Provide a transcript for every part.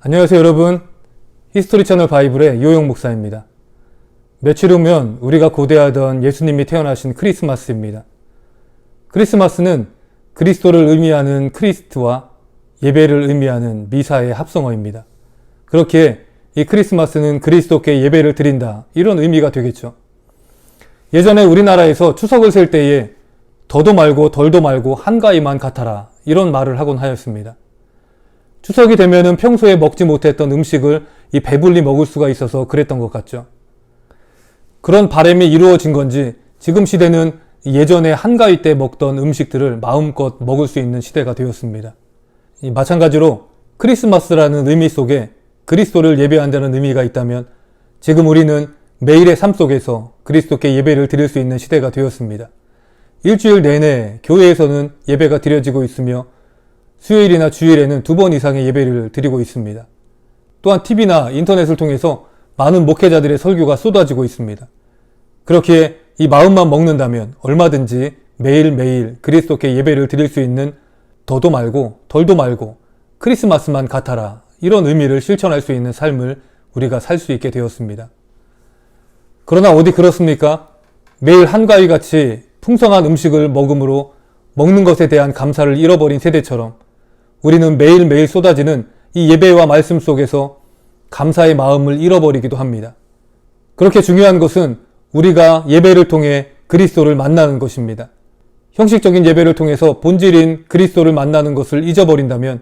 안녕하세요 여러분, 히스토리 채널 바이블의 요용 목사입니다. 며칠 후면 우리가 고대하던 예수님이 태어나신 크리스마스입니다. 크리스마스는 그리스도를 의미하는 크리스트와 예배를 의미하는 미사의 합성어입니다. 그렇기에 이 크리스마스는 그리스도께 예배를 드린다, 이런 의미가 되겠죠. 예전에 우리나라에서 추석을 셀 때에 더도 말고 덜도 말고 한가위만 같아라, 이런 말을 하곤 하였습니다. 추석이 되면은 평소에 먹지 못했던 음식을 배불리 먹을 수가 있어서 그랬던 것 같죠. 그런 바람이 이루어진 건지 지금 시대는 예전에 한가위 때 먹던 음식들을 마음껏 먹을 수 있는 시대가 되었습니다. 마찬가지로 크리스마스라는 의미 속에 그리스도를 예배한다는 의미가 있다면 지금 우리는 매일의 삶 속에서 그리스도께 예배를 드릴 수 있는 시대가 되었습니다. 일주일 내내 교회에서는 예배가 드려지고 있으며 수요일이나 주일에는 2번 이상의 예배를 드리고 있습니다. 또한 TV나 인터넷을 통해서 많은 목회자들의 설교가 쏟아지고 있습니다. 그렇기에 이 마음만 먹는다면 얼마든지 매일매일 그리스도께 예배를 드릴 수 있는 더도 말고 덜도 말고 크리스마스만 같아라, 이런 의미를 실천할 수 있는 삶을 우리가 살 수 있게 되었습니다. 그러나 어디 그렇습니까? 매일 한가위같이 풍성한 음식을 먹음으로 먹는 것에 대한 감사를 잃어버린 세대처럼 우리는 매일매일 쏟아지는 이 예배와 말씀 속에서 감사의 마음을 잃어버리기도 합니다. 그렇게 중요한 것은 우리가 예배를 통해 그리스도를 만나는 것입니다. 형식적인 예배를 통해서 본질인 그리스도를 만나는 것을 잊어버린다면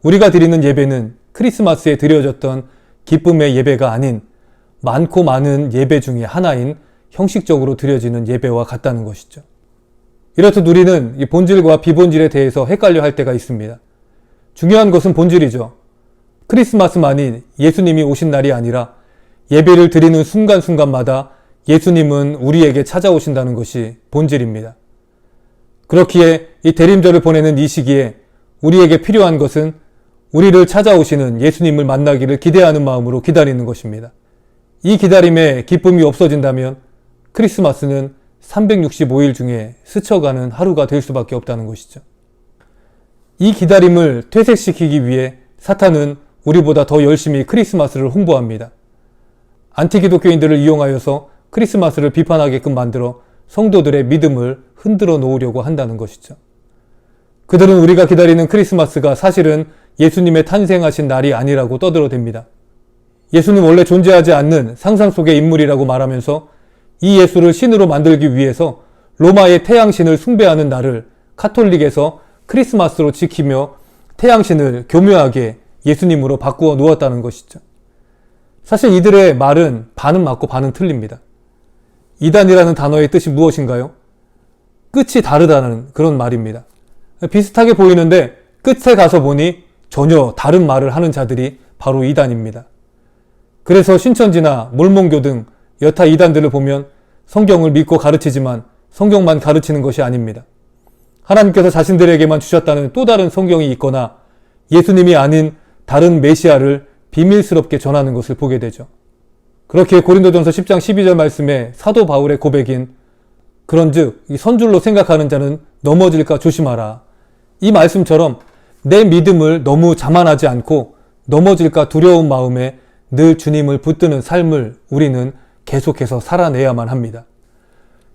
우리가 드리는 예배는 크리스마스에 드려졌던 기쁨의 예배가 아닌 많고 많은 예배 중에 하나인 형식적으로 드려지는 예배와 같다는 것이죠. 이렇듯 우리는 이 본질과 비본질에 대해서 헷갈려 할 때가 있습니다. 중요한 것은 본질이죠. 크리스마스만이 예수님이 오신 날이 아니라 예배를 드리는 순간순간마다 예수님은 우리에게 찾아오신다는 것이 본질입니다. 그렇기에 이 대림절을 보내는 이 시기에 우리에게 필요한 것은 우리를 찾아오시는 예수님을 만나기를 기대하는 마음으로 기다리는 것입니다. 이 기다림에 기쁨이 없어진다면 크리스마스는 365일 중에 스쳐가는 하루가 될 수밖에 없다는 것이죠. 이 기다림을 퇴색시키기 위해 사탄은 우리보다 더 열심히 크리스마스를 홍보합니다. 안티기독교인들을 이용하여서 크리스마스를 비판하게끔 만들어 성도들의 믿음을 흔들어 놓으려고 한다는 것이죠. 그들은 우리가 기다리는 크리스마스가 사실은 예수님의 탄생하신 날이 아니라고 떠들어댑니다. 예수는 원래 존재하지 않는 상상 속의 인물이라고 말하면서 이 예수를 신으로 만들기 위해서 로마의 태양신을 숭배하는 날을 카톨릭에서 크리스마스로 지키며 태양신을 교묘하게 예수님으로 바꾸어 놓았다는 것이죠. 사실 이들의 말은 반은 맞고 반은 틀립니다. 이단이라는 단어의 뜻이 무엇인가요? 끝이 다르다는 그런 말입니다. 비슷하게 보이는데 끝에 가서 보니 전혀 다른 말을 하는 자들이 바로 이단입니다. 그래서 신천지나 몰몬교 등 여타 이단들을 보면 성경을 믿고 가르치지만 성경만 가르치는 것이 아닙니다. 하나님께서 자신들에게만 주셨다는 또 다른 성경이 있거나 예수님이 아닌 다른 메시아를 비밀스럽게 전하는 것을 보게 되죠. 그렇게 고린도전서 10장 12절 말씀에 사도 바울의 고백인 그런즉 선줄로 생각하는 자는 넘어질까 조심하라, 이 말씀처럼 내 믿음을 너무 자만하지 않고 넘어질까 두려운 마음에 늘 주님을 붙드는 삶을 우리는 계속해서 살아내야만 합니다.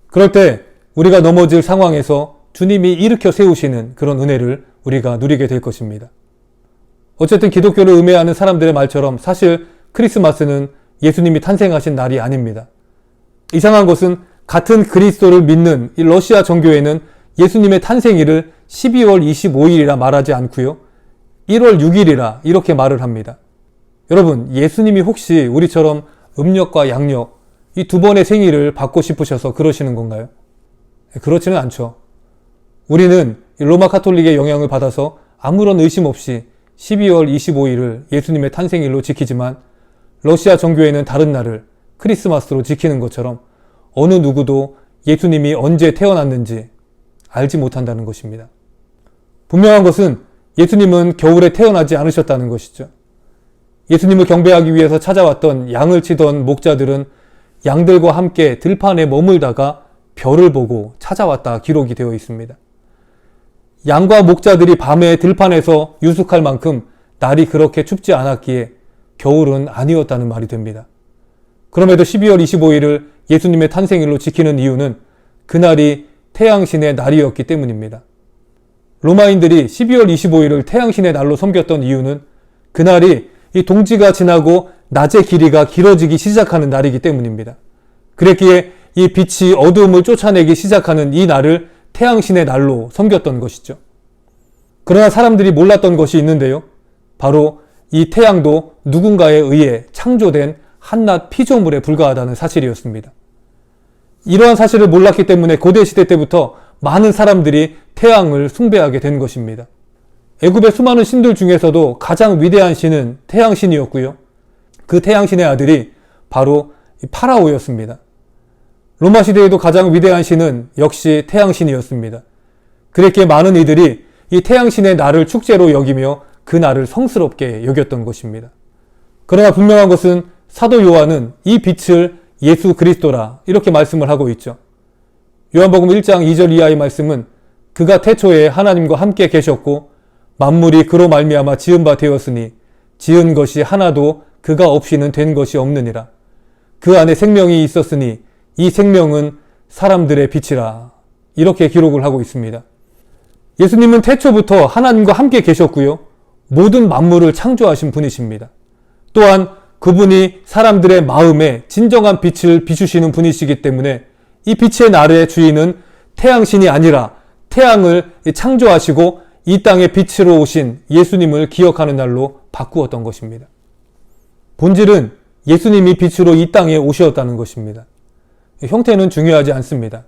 그럴 때 우리가 넘어질 상황에서 주님이 일으켜 세우시는 그런 은혜를 우리가 누리게 될 것입니다. 어쨌든 기독교를 음해하는 사람들의 말처럼 사실 크리스마스는 예수님이 탄생하신 날이 아닙니다. 이상한 것은 같은 그리스도를 믿는 이 러시아 정교회는 예수님의 탄생일을 12월 25일이라 말하지 않고요, 1월 6일이라 이렇게 말을 합니다. 여러분, 예수님이 혹시 우리처럼 음력과 양력 이 두 번의 생일을 받고 싶으셔서 그러시는 건가요? 그렇지는 않죠. 우리는 로마 카톨릭의 영향을 받아서 아무런 의심 없이 12월 25일을 예수님의 탄생일로 지키지만 러시아 정교회는 다른 날을 크리스마스로 지키는 것처럼 어느 누구도 예수님이 언제 태어났는지 알지 못한다는 것입니다. 분명한 것은 예수님은 겨울에 태어나지 않으셨다는 것이죠. 예수님을 경배하기 위해서 찾아왔던 양을 치던 목자들은 양들과 함께 들판에 머물다가 별을 보고 찾아왔다 기록이 되어 있습니다. 양과 목자들이 밤에 들판에서 유숙할 만큼 날이 그렇게 춥지 않았기에 겨울은 아니었다는 말이 됩니다. 그럼에도 12월 25일을 예수님의 탄생일로 지키는 이유는 그날이 태양신의 날이었기 때문입니다. 로마인들이 12월 25일을 태양신의 날로 섬겼던 이유는 그날이 이 동지가 지나고 낮의 길이가 길어지기 시작하는 날이기 때문입니다. 그랬기에 이 빛이 어두움을 쫓아내기 시작하는 이 날을 태양신의 날로 섬겼던 것이죠. 그러나 사람들이 몰랐던 것이 있는데요. 바로 이 태양도 누군가에 의해 창조된 한낱 피조물에 불과하다는 사실이었습니다. 이러한 사실을 몰랐기 때문에 고대시대 때부터 많은 사람들이 태양을 숭배하게 된 것입니다. 애굽의 수많은 신들 중에서도 가장 위대한 신은 태양신이었고요. 그 태양신의 아들이 바로 파라오였습니다. 로마 시대에도 가장 위대한 신은 역시 태양신이었습니다. 그랬기에 많은 이들이 이 태양신의 날을 축제로 여기며 그 날을 성스럽게 여겼던 것입니다. 그러나 분명한 것은 사도 요한은 이 빛을 예수 그리스도라 이렇게 말씀을 하고 있죠. 요한복음 1장 2절 이하의 말씀은 그가 태초에 하나님과 함께 계셨고 만물이 그로 말미암아 지은 바 되었으니 지은 것이 하나도 그가 없이는 된 것이 없느니라. 그 안에 생명이 있었으니 이 생명은 사람들의 빛이라. 이렇게 기록을 하고 있습니다. 예수님은 태초부터 하나님과 함께 계셨고요. 모든 만물을 창조하신 분이십니다. 또한 그분이 사람들의 마음에 진정한 빛을 비추시는 분이시기 때문에 이 빛의 날의 주인은 태양신이 아니라 태양을 창조하시고 이 땅에 빛으로 오신 예수님을 기억하는 날로 바꾸었던 것입니다. 본질은 예수님이 빛으로 이 땅에 오셨다는 것입니다. 형태는 중요하지 않습니다.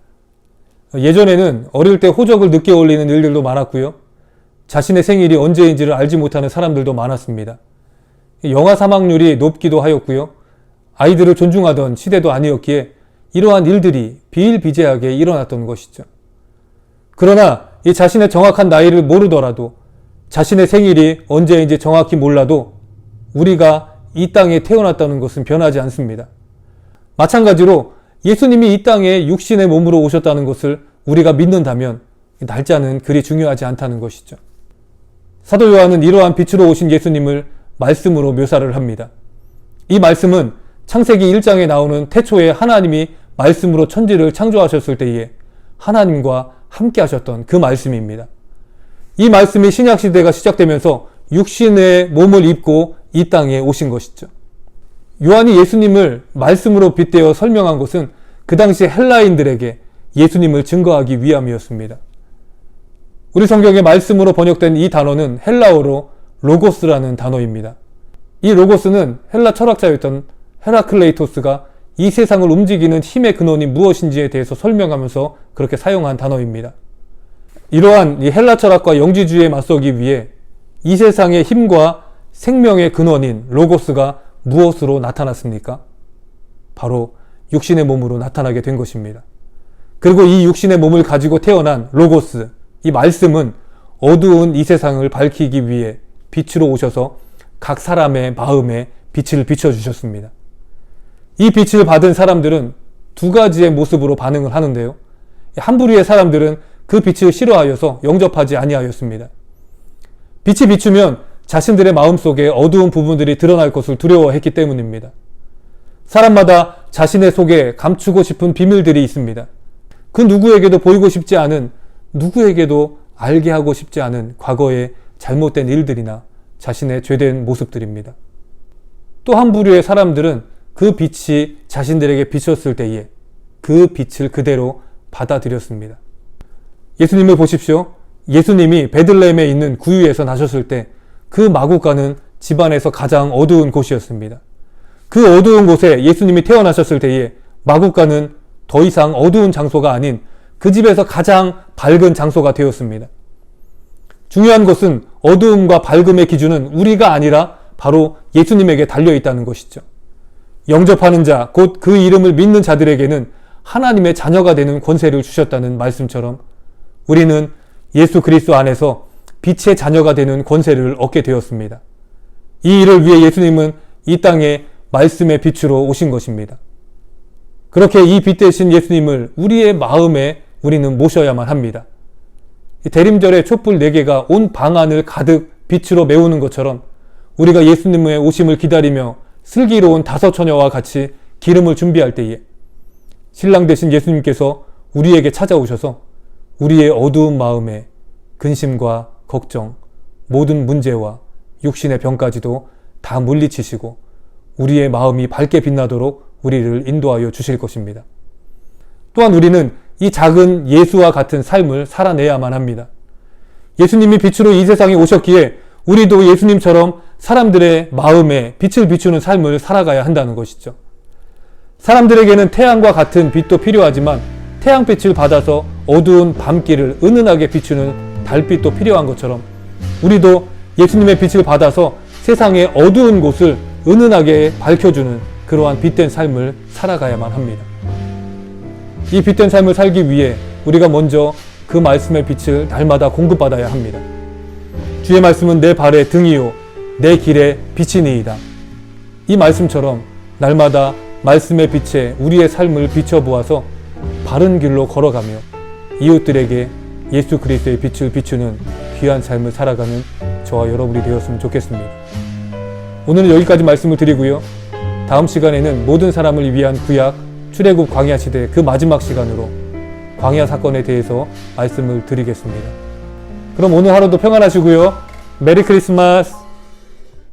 예전에는 어릴 때 호적을 늦게 올리는 일들도 많았고요. 자신의 생일이 언제인지를 알지 못하는 사람들도 많았습니다. 영아 사망률이 높기도 하였고요. 아이들을 존중하던 시대도 아니었기에 이러한 일들이 비일비재하게 일어났던 것이죠. 그러나 이 자신의 정확한 나이를 모르더라도 자신의 생일이 언제인지 정확히 몰라도 우리가 이 땅에 태어났다는 것은 변하지 않습니다. 마찬가지로 예수님이 이 땅에 육신의 몸으로 오셨다는 것을 우리가 믿는다면 날짜는 그리 중요하지 않다는 것이죠. 사도 요한은 이러한 빛으로 오신 예수님을 말씀으로 묘사를 합니다. 이 말씀은 창세기 1장에 나오는 태초에 하나님이 말씀으로 천지를 창조하셨을 때에 하나님과 함께 하셨던 그 말씀입니다. 이 말씀이 신약시대가 시작되면서 육신의 몸을 입고 이 땅에 오신 것이죠. 요한이 예수님을 말씀으로 빗대어 설명한 것은 그 당시 헬라인들에게 예수님을 증거하기 위함이었습니다. 우리 성경에 말씀으로 번역된 이 단어는 헬라어로 로고스라는 단어입니다. 이 로고스는 헬라 철학자였던 헤라클레이토스가 이 세상을 움직이는 힘의 근원이 무엇인지에 대해서 설명하면서 그렇게 사용한 단어입니다. 이러한 이 헬라 철학과 영지주의에 맞서기 위해 이 세상의 힘과 생명의 근원인 로고스가 무엇으로 나타났습니까? 바로 육신의 몸으로 나타나게 된 것입니다. 그리고 이 육신의 몸을 가지고 태어난 로고스, 이 말씀은 어두운 이 세상을 밝히기 위해 빛으로 오셔서 각 사람의 마음에 빛을 비춰주셨습니다. 이 빛을 받은 사람들은 두 가지의 모습으로 반응을 하는데요. 한 부류의 사람들은 그 빛을 싫어하여서 영접하지 아니하였습니다. 빛이 비추면 자신들의 마음속에 어두운 부분들이 드러날 것을 두려워했기 때문입니다. 사람마다 자신의 속에 감추고 싶은 비밀들이 있습니다. 그 누구에게도 보이고 싶지 않은, 누구에게도 알게 하고 싶지 않은 과거의 잘못된 일들이나 자신의 죄된 모습들입니다. 또 한 부류의 사람들은 그 빛이 자신들에게 비쳤을 때에 그 빛을 그대로 받아들였습니다. 예수님을 보십시오. 예수님이 베들레헴에 있는 구유에서 나셨을 때 그 마구간은 집안에서 가장 어두운 곳이었습니다. 그 어두운 곳에 예수님이 태어나셨을 때에 마구간은 더 이상 어두운 장소가 아닌 그 집에서 가장 밝은 장소가 되었습니다. 중요한 것은 어두움과 밝음의 기준은 우리가 아니라 바로 예수님에게 달려있다는 것이죠. 영접하는 자, 곧 그 이름을 믿는 자들에게는 하나님의 자녀가 되는 권세를 주셨다는 말씀처럼 우리는 예수 그리스도 안에서 빛의 자녀가 되는 권세를 얻게 되었습니다. 이 일을 위해 예수님은 이 땅에 말씀의 빛으로 오신 것입니다. 그렇게 이 빛 대신 예수님을 우리의 마음에 우리는 모셔야만 합니다. 대림절의 촛불 4개가 온 방 안을 가득 빛으로 메우는 것처럼 우리가 예수님의 오심을 기다리며 슬기로운 다섯 처녀와 같이 기름을 준비할 때에 신랑 되신 예수님께서 우리에게 찾아오셔서 우리의 어두운 마음에 근심과 걱정, 모든 문제와 육신의 병까지도 다 물리치시고 우리의 마음이 밝게 빛나도록 우리를 인도하여 주실 것입니다. 또한 우리는 이 작은 예수와 같은 삶을 살아내야만 합니다. 예수님이 빛으로 이 세상에 오셨기에 우리도 예수님처럼 사람들의 마음에 빛을 비추는 삶을 살아가야 한다는 것이죠. 사람들에게는 태양과 같은 빛도 필요하지만 태양빛을 받아서 어두운 밤길을 은은하게 비추는 달빛도 필요한 것처럼 우리도 예수님의 빛을 받아서 세상의 어두운 곳을 은은하게 밝혀주는 그러한 빛된 삶을 살아가야만 합니다. 이 빛된 삶을 살기 위해 우리가 먼저 그 말씀의 빛을 날마다 공급받아야 합니다. 주의 말씀은 내 발의 등이요 내 길의 빛이니이다. 이 말씀처럼 날마다 말씀의 빛에 우리의 삶을 비춰보아서 바른 길로 걸어가며 이웃들에게 예수 그리스도의 빛을 비추는 귀한 삶을 살아가는 저와 여러분이 되었으면 좋겠습니다. 오늘은 여기까지 말씀을 드리고요. 다음 시간에는 모든 사람을 위한 구약 출애굽 광야 시대 그 마지막 시간으로 광야 사건에 대해서 말씀을 드리겠습니다. 그럼 오늘 하루도 평안하시고요. 메리 크리스마스!